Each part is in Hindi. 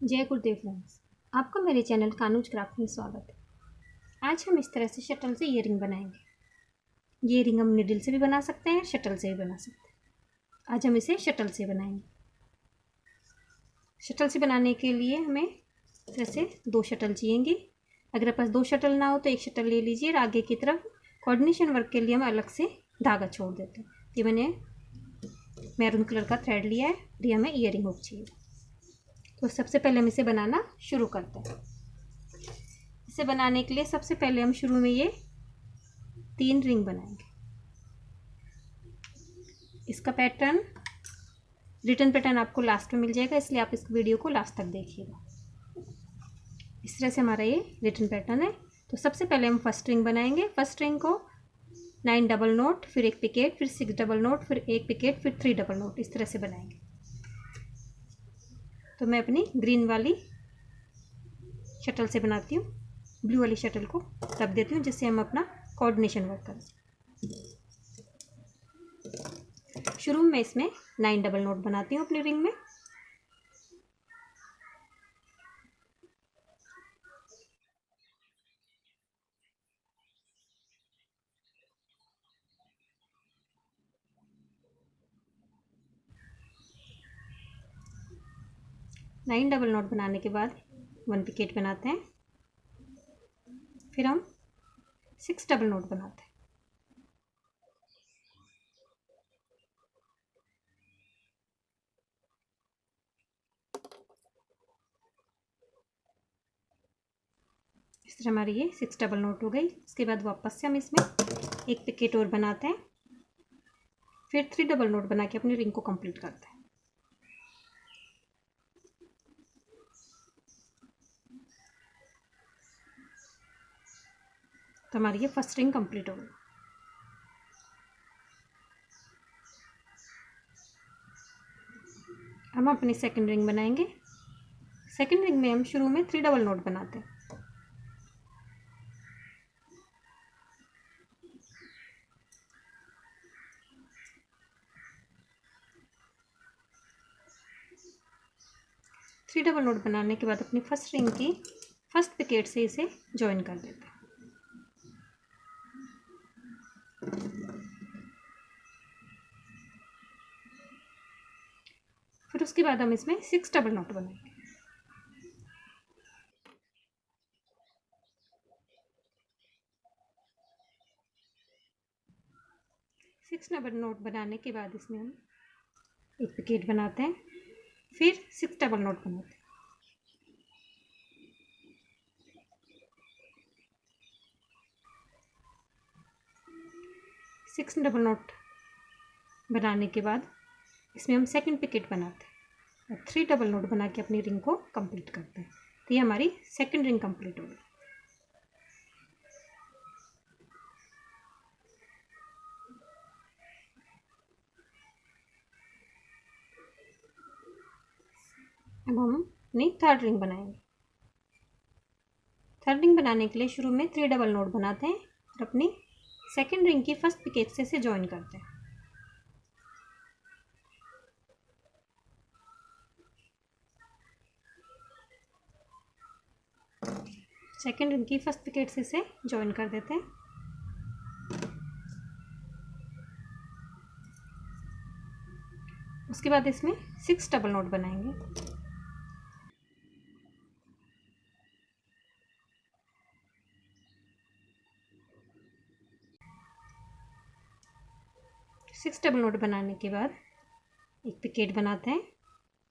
जय गुरुदेव फ्रेंड्स, आपका मेरे चैनल कानूज क्राफ्ट में स्वागत है। आज हम इस तरह से शटल से ईयरिंग बनाएंगे। ये रिंग हम निडल से भी बना सकते हैं, शटल से भी बना सकते हैं। आज हम इसे शटल से बनाएंगे। शटल से बनाने के लिए हमें इस तरह से 2 शटल चाहिएंगी। अगर आपके पास 2 शटल ना हो तो 1 शटल ले लीजिए और आगे की तरफ कोऑर्डिनेशन वर्क के लिए हम अलग से धागा छोड़ देते हैं। ये मैंने मैरून कलर का थ्रेड लिया है और ये हमें ईयरिंग हुक चाहिए। तो सबसे पहले हम इसे बनाना शुरू करते हैं। इसे बनाने के लिए सबसे पहले हम शुरू में ये 3 रिंग बनाएंगे। इसका पैटर्न रिटर्न पैटर्न आपको लास्ट में मिल जाएगा, इसलिए आप इस वीडियो को लास्ट तक देखिएगा। इस तरह से हमारा ये रिटर्न पैटर्न है। तो सबसे पहले हम फर्स्ट रिंग बनाएंगे। फर्स्ट रिंग को 9 डबल नोट, फिर 1 पिकेट, फिर 6 डबल नोट, फिर 1 पिकेट, फिर 3 डबल नोट, इस तरह से बनाएंगे। तो मैं अपनी ग्रीन वाली शटल से बनाती हूँ, ब्लू वाली शटल को रख देती हूँ जिससे हम अपना कोऑर्डिनेशन वर्क करें। शुरू में इसमें 9 डबल नोट बनाती हूँ अपनी रिंग में। नाइन डबल नोट बनाने के बाद 1 पिकेट बनाते हैं, फिर हम 6 डबल नोट बनाते हैं। इस तरह हमारी ये 6 डबल नोट हो गई। उसके बाद वापस से हम इसमें 1 पिकेट और बनाते हैं, फिर 3 डबल नोट बना के अपनी रिंग को कंप्लीट करते हैं। तो हमारी ये फर्स्ट रिंग कंप्लीट हो गई। हम अपनी सेकंड रिंग बनाएंगे। सेकंड रिंग में हम शुरू में 3 डबल नोट बनाते हैं। थ्री डबल नोट बनाने के बाद अपनी फर्स्ट रिंग की फर्स्ट पिकेट से इसे ज्वाइन कर देते हैं। फिर उसके बाद हम इसमें 6 डबल नोट बनाएंगे। सिक्स डबल नोट बनाने के बाद इसमें हम 1 पिकेट बनाते हैं, फिर 6 डबल नोट बनाते हैं। सिक्स डबल नोट बनाने के बाद इसमें हम सेकंड पिकेट बनाते हैं और 3 डबल नोट बना के अपनी रिंग को कंप्लीट करते हैं। तो ये हमारी सेकंड रिंग कंप्लीट हो गई। अब हम अपनी थर्ड रिंग बनाएंगे। थर्ड रिंग बनाने के लिए शुरू में 3 डबल नोट बनाते हैं और अपनी सेकंड रिंग की फर्स्ट पिकेट से इसे ज्वाइन करते हैं। सेकंड रिंग की फर्स्ट पिकेट से इसे ज्वाइन कर देते हैं। उसके बाद इसमें 6 डबल नोट बनाएंगे। सिक्स डबल नोट बनाने के बाद 1 पिकेट बनाते हैं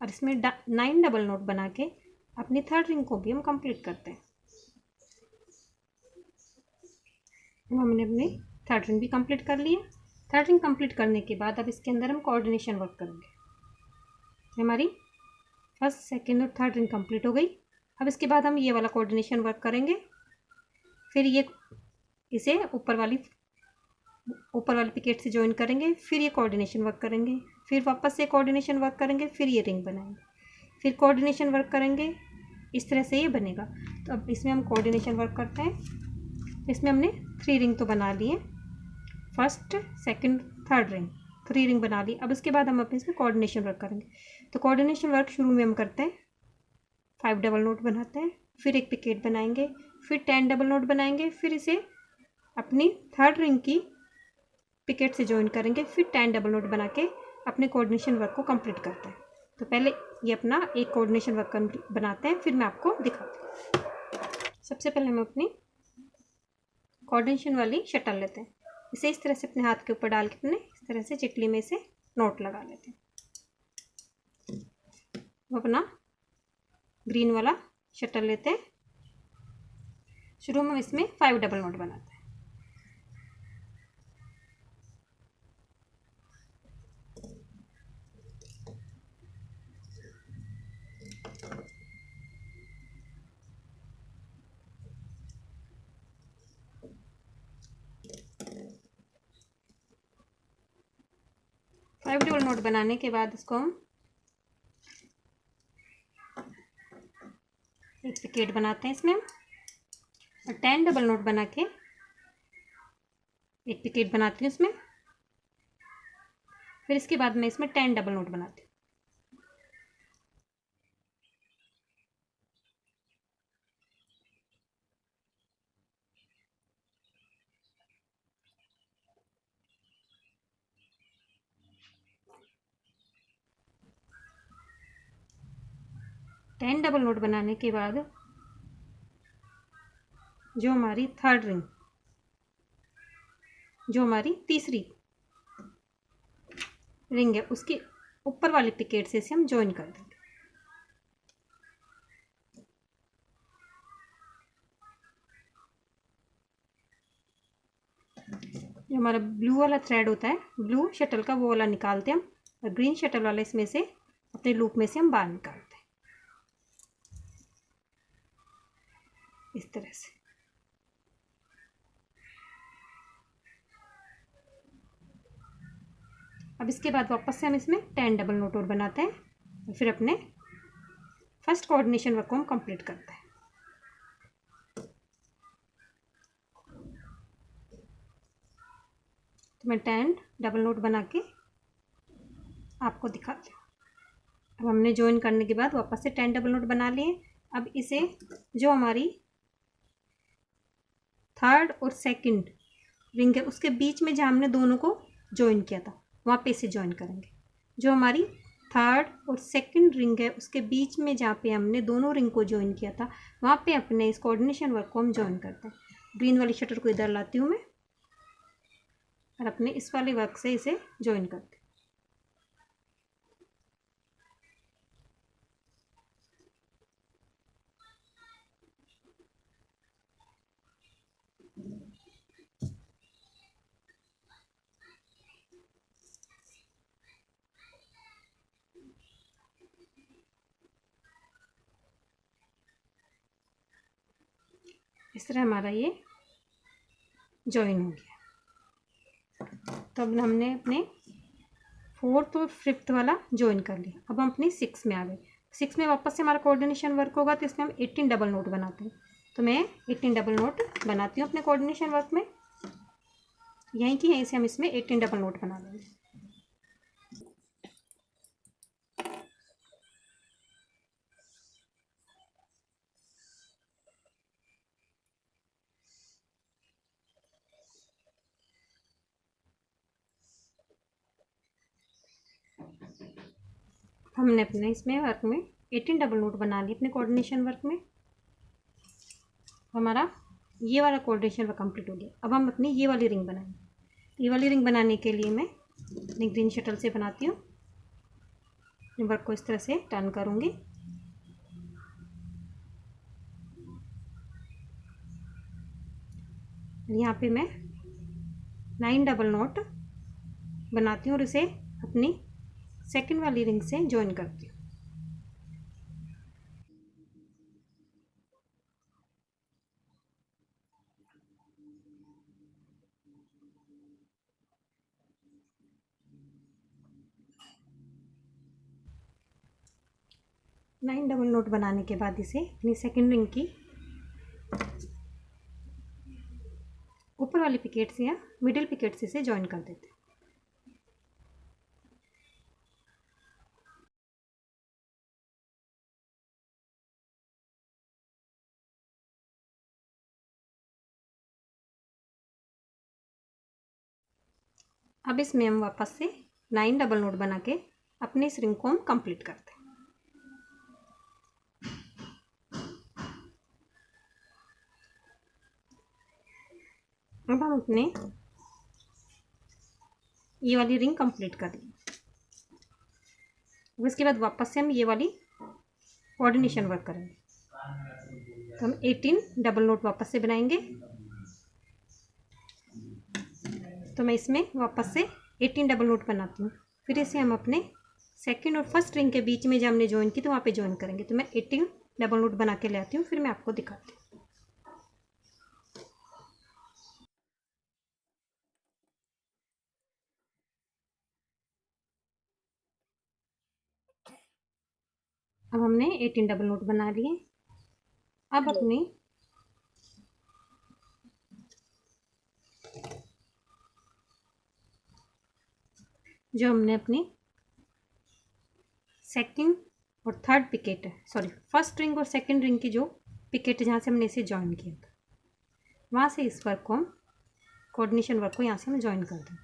और इसमें 9 डबल नोट बना के अपनी थर्ड रिंग को भी हम कंप्लीट करते हैं। हमने अपनी थर्ड रिंग भी कंप्लीट कर ली है। थर्ड रिंग कंप्लीट करने के बाद अब इसके अंदर हम कोऑर्डिनेशन वर्क करेंगे। हमारी फर्स्ट सेकेंड और थर्ड रिंग कंप्लीट हो गई। अब इसके बाद हम ये वाला कोऑर्डिनेशन वर्क करेंगे। फिर ये इसे ऊपर वाली पिकेट से ज्वाइन करेंगे, फिर ये कोऑर्डिनेशन वर्क करेंगे, फिर वापस से कोऑर्डिनेशन वर्क करेंगे, फिर ये रिंग बनाएंगे, फिर कोऑर्डिनेशन वर्क करेंगे। इस तरह से ये बनेगा। तो अब इसमें हम कोऑर्डिनेशन वर्क करते हैं। इसमें हमने 3 रिंग तो बना ली है, first second third ring 3 ring बना ली। अब इसके बाद हम अपने इसमें कोऑर्डिनेशन वर्क करेंगे। तो कोऑर्डिनेशन वर्क शुरू में हम करते हैं 5 डबल नोट बनाते हैं, फिर एक पिकेट बनाएंगे, फिर 10 डबल नोट बनाएंगे, फिर इसे अपनी थर्ड रिंग की पिकेट से ज्वाइन करेंगे, फिर 10 डबल नोट बना के अपने कोऑर्डिनेशन वर्क को कंप्लीट करते हैं। तो पहले ये अपना एक कोऑर्डिनेशन वर्क बनाते हैं, फिर मैं आपको दिखाती हूँ। सबसे पहले हम अपनी कोऑर्डिनेशन वाली शटल लेते हैं, इसे इस तरह से अपने हाथ के ऊपर डाल के अपने इस तरह से चिकली में से नोट लगा लेते हैं। वो अपना ग्रीन वाला शटल लेते हैं, शुरू में इसमें 5 डबल नोट बनाते हैं। फाइव डबल नोट बनाने के बाद इसको हम एक पिकेट बनाते हैं इसमें, और 10 डबल नोट बना के एक पिकेट बनाती हूँ इसमें, फिर इसके बाद मैं इसमें 10 डबल नोट बनाती हूँ। टेन डबल नोट बनाने के बाद जो हमारी थर्ड रिंग, जो हमारी तीसरी रिंग है, उसके ऊपर वाली पिकेट से इसे हम ज्वाइन कर देंगे। जो हमारा ब्लू वाला थ्रेड होता है, ब्लू शटल का, वो वाला निकालते हैं हम, और ग्रीन शटल वाला इसमें से अपने लूप में से हम बाहर निकालते हैं इस तरह से। अब इसके बाद वापस से हम इसमें 10 डबल नोट और बनाते हैं, और फिर अपने फर्स्ट कोऑर्डिनेशन वर्क को हम कंप्लीट करते हैं। तो मैं 10 डबल नोट बना के आपको दिखाती हूँ। अब हमने ज्वाइन करने के बाद वापस से 10 डबल नोट बना लिए। अब इसे जो हमारी थर्ड और सेकंड रिंग है, उसके बीच में जहाँ हमने दोनों को ज्वाइन किया था, वहाँ पे इसे ज्वाइन करेंगे। जो हमारी थर्ड और सेकंड रिंग है, उसके बीच में जहाँ पे हमने दोनों रिंग को ज्वाइन किया था, वहाँ पे अपने इस कोऑर्डिनेशन वर्क को हम ज्वाइन करते हैं। ग्रीन वाली शटर को इधर लाती हूँ मैं, और अपने इस वाले वर्क से इसे ज्वाइन करते हैं। इस तरह हमारा ये ज्वाइन हो गया। तो अब हमने अपने फोर्थ और फिफ्थ वाला ज्वाइन कर लिया। अब हम अपनी 6 में आ गए। 6 में वापस से हमारा कोऑर्डिनेशन वर्क होगा, तो इसमें हम 18 डबल नोट बनाते हैं। तो मैं 18 डबल नोट बनाती हूँ अपने कोऑर्डिनेशन वर्क में, यहीं की यहीं से हम इसमें 18 डबल नोट बना लेंगे। हमने अपने इसमें वर्क में 18 डबल नोट बना लिए अपने कोऑर्डिनेशन वर्क में। हमारा ये वाला कोऑर्डिनेशन वर्क कंप्लीट हो गया। अब हम अपनी ये वाली रिंग बनाएंगे। ये वाली रिंग बनाने के लिए मैं अपनी ग्रीन शटल से बनाती हूँ। वर्क को इस तरह से टर्न करूँगी। यहाँ पे मैं 9 डबल नोट बनाती हूँ और इसे अपनी सेकंड वाली रिंग से ज्वाइन करती हूँ। नाइन डबल नोट बनाने के बाद इसे अपनी सेकंड रिंग की ऊपर वाली पिकेट से या मिडिल पिकेट से इसे ज्वाइन कर देते हैं। अब इसमें हम वापस से 9 डबल नोट बना के अपने इस रिंग को हम कंप्लीट करते हैं। अब हम अपने ये वाली रिंग कंप्लीट कर ली। अब इसके बाद वापस से हम ये वाली कोऑर्डिनेशन वर्क करेंगे। तो हम 18 डबल नोट वापस से बनाएंगे। तो मैं इसमें वापस से 18 डबल नोट बनाती हूँ। फिर इसे हम अपने सेकंड और फर्स्ट रिंग के बीच में जब हमने ज्वाइन की तो वहाँ पे ज्वाइन करेंगे। तो मैं 18 डबल नोट बना के ले आती हूँ, फिर मैं आपको दिखाती हूँ। अब हमने 18 डबल नोट बना लिए। अब अपने जो हमने अपनी सेकंड और थर्ड पिकेट है, सॉरी फर्स्ट रिंग और सेकंड रिंग की जो पिकेट जहाँ से हमने इसे ज्वाइन किया था, वहाँ से इस वर्क को हम कोऑर्डिनेशन वर्क को यहाँ से हम ज्वाइन कर दें।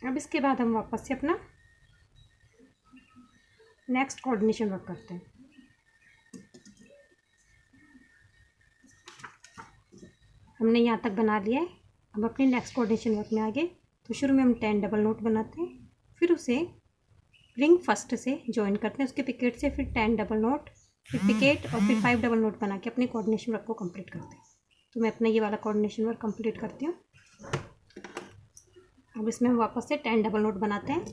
अब इसके बाद हम वापस से अपना नेक्स्ट कोऑर्डिनेशन वर्क करते हैं। हमने यहाँ तक बना लिया है। अब अपने नेक्स्ट कोऑर्डिनेशन वर्क में आगे तो शुरू में हम 10 डबल नोट बनाते हैं, फिर उसे रिंग फर्स्ट से ज्वाइन करते हैं, उसके पिकेट से फिर 10 डबल नोट, फिर पिकेट और फिर 5 डबल नोट बना के अपने कोऑर्डिनेशन वर्क को कंप्लीट करते हैं। तो मैं अपना ये वाला कोऑर्डिनेशन वर्क कंप्लीट करती हूँ। अब इसमें हम वापस से 10 डबल नोट बनाते हैं।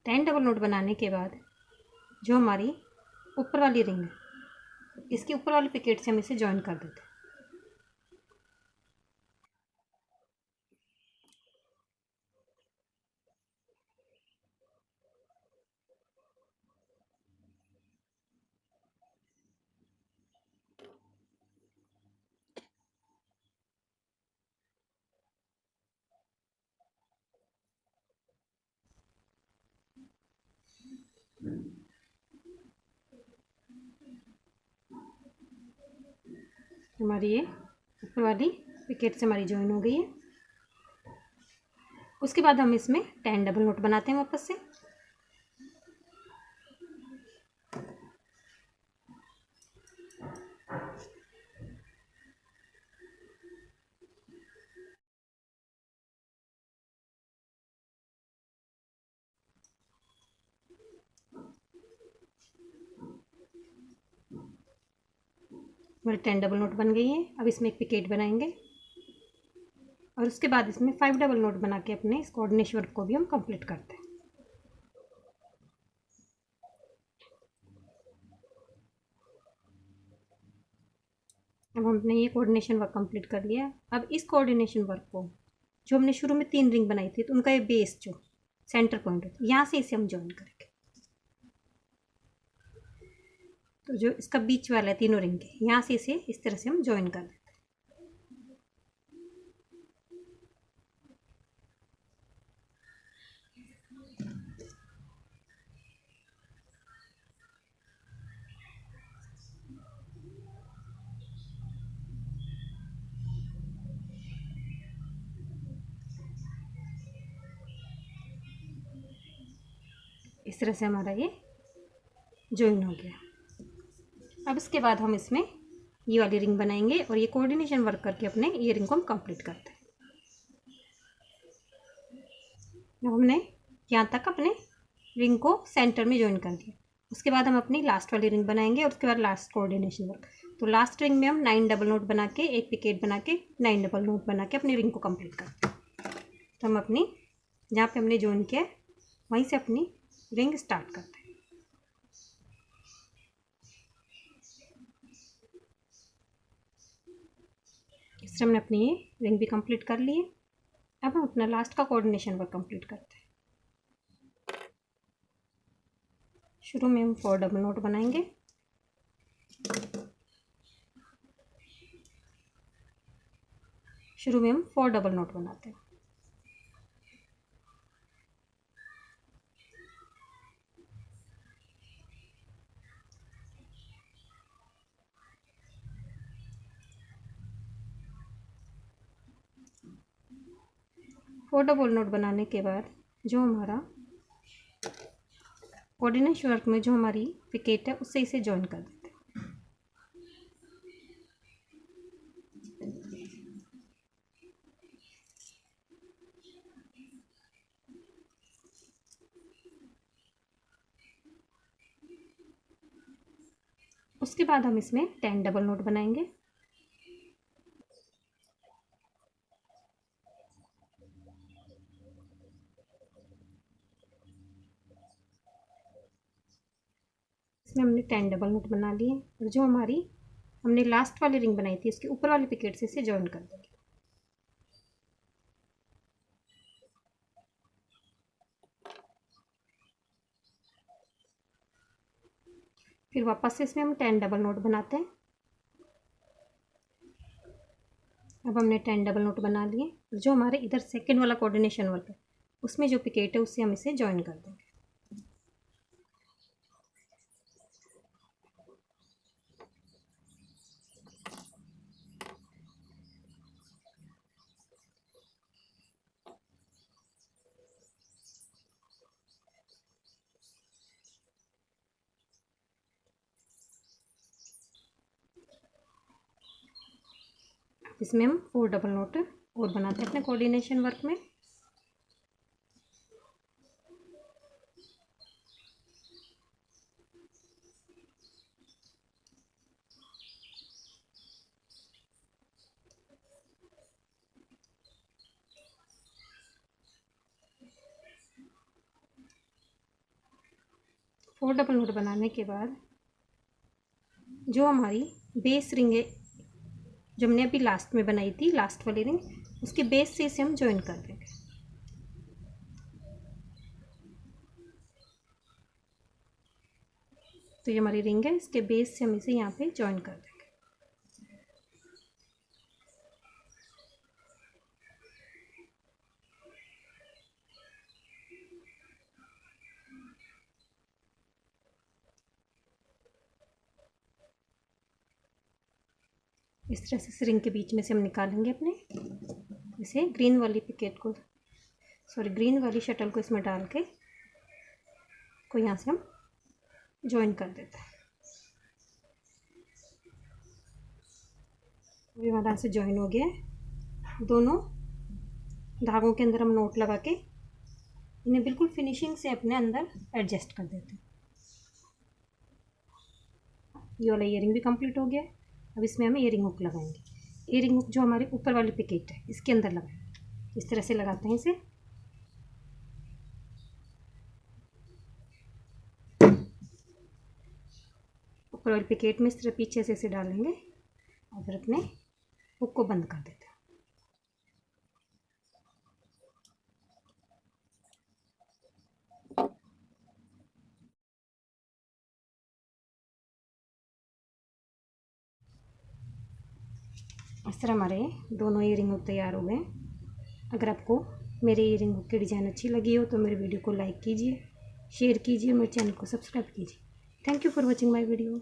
टेन डबल नोट बनाने के बाद जो हमारी ऊपर वाली रिंग है, इसके ऊपर वाली पिकेट से हम इसे ज्वाइन कर देते हैं। हमारी ये ऊपर वाली पिकेट से हमारी ज्वाइन हो गई है। उसके बाद हम इसमें 10 डबल नोट बनाते हैं वापस से। हमारी 10 डबल नोट बन गई है। अब इसमें एक पिकेट बनाएंगे और उसके बाद इसमें 5 डबल नोट बना के अपने इस कोऑर्डिनेशन वर्क को भी हम कंप्लीट करते हैं। अब हमने ये कोऑर्डिनेशन वर्क कंप्लीट कर लिया। अब इस कोऑर्डिनेशन वर्क को जो हमने शुरू में 3 रिंग बनाई थी तो उनका ये बेस जो सेंटर पॉइंट है, यहाँ से इसे हम ज्वाइन करेंगे। तो जो इसका बीच वाला है तीनों रिंग के, यहाँ से इसे इस तरह से हम ज्वाइन कर देते हैं। इस तरह से हमारा ये ज्वाइन हो गया। अब इसके बाद हम इसमें ये वाली रिंग बनाएंगे और ये कोऑर्डिनेशन वर्क करके अपने ये रिंग को हम कंप्लीट करते हैं। हमने यहाँ तक अपने रिंग को सेंटर में ज्वाइन कर दिया। उसके बाद हम अपनी लास्ट वाली रिंग बनाएंगे और उसके बाद लास्ट कोऑर्डिनेशन वर्क। तो लास्ट रिंग में हम 9 डबल नोट बना के एक पिकेट बना के 9 डबल नोट बना के अपनी रिंग को कंप्लीट करते हैं। तो हम अपनी जहाँ पे हमने ज्वाइन किया है वहीं से अपनी रिंग स्टार्ट करते हैं। इस तरह हमने अपनी ये रिंग भी कंप्लीट कर ली है। अब हम अपना लास्ट का कोऑर्डिनेशन वर्क कंप्लीट करते हैं। शुरू में हम 4 डबल नोट बनाएंगे। शुरू में हम 4 डबल नोट बनाते हैं। फोर डबल नोट बनाने के बाद जो हमारा कोऑर्डिनेशन वर्क में जो हमारी पिकेट है उससे इसे ज्वाइन कर देते हैं। उसके बाद हम इसमें 10 डबल नोट बनाएंगे। इसमें हमने 10 डबल नोट बना लिए और जो हमारी हमने लास्ट वाली रिंग बनाई थी इसके ऊपर वाली पिकेट से इसे ज्वाइन कर देंगे। फिर वापस से इसमें हम 10 डबल नोट बनाते हैं। अब हमने 10 डबल नोट बना लिए और जो हमारे इधर सेकंड वाला कोऑर्डिनेशन वर्क है उसमें जो पिकेट है उससे हम इसे ज्वाइन कर देंगे। इसमें हम 4 डबल नोट और बनाते हैं अपने कोऑर्डिनेशन वर्क में। फोर डबल नोट बनाने के बाद जो हमारी बेस रिंग है जो हमने अभी लास्ट में बनाई थी, लास्ट वाली रिंग, उसके बेस से इसे हम ज्वाइन कर देंगे। तो ये हमारी रिंग है, इसके बेस से हम इसे यहाँ पे ज्वाइन कर देंगे। इस तरह से इस रिंग के बीच में से हम निकालेंगे अपने इसे ग्रीन वाली पिकेट को, ग्रीन वाली शटल को इसमें डाल के को यहाँ से हम ज्वाइन कर देते हैं। ये हमारा से ज्वाइन हो गया है। दोनों धागों के अंदर हम नोट लगा के इन्हें बिल्कुल फिनिशिंग से अपने अंदर एडजस्ट कर देते हैं। ये वाला ईयरिंग भी कंप्लीट हो गया है। अब इसमें हम ईयरिंग हुक लगाएंगे। ईयरिंग हुक जो हमारे ऊपर वाली पिकेट है इसके अंदर लगाएंगे। इस तरह से लगाते हैं इसे। ऊपर वाली पिकेट में इस तरह पीछे से इसे डालेंगे और फिर अपने हुक को बंद कर देते हैं। इस तरह हमारे दोनों ईयरिंग हुक तैयार हो गए। अगर आपको मेरे ईयरिंग हुक की डिज़ाइन अच्छी लगी हो तो मेरे वीडियो को लाइक कीजिए, शेयर कीजिए, मेरे चैनल को सब्सक्राइब कीजिए। Thank you for watching my video.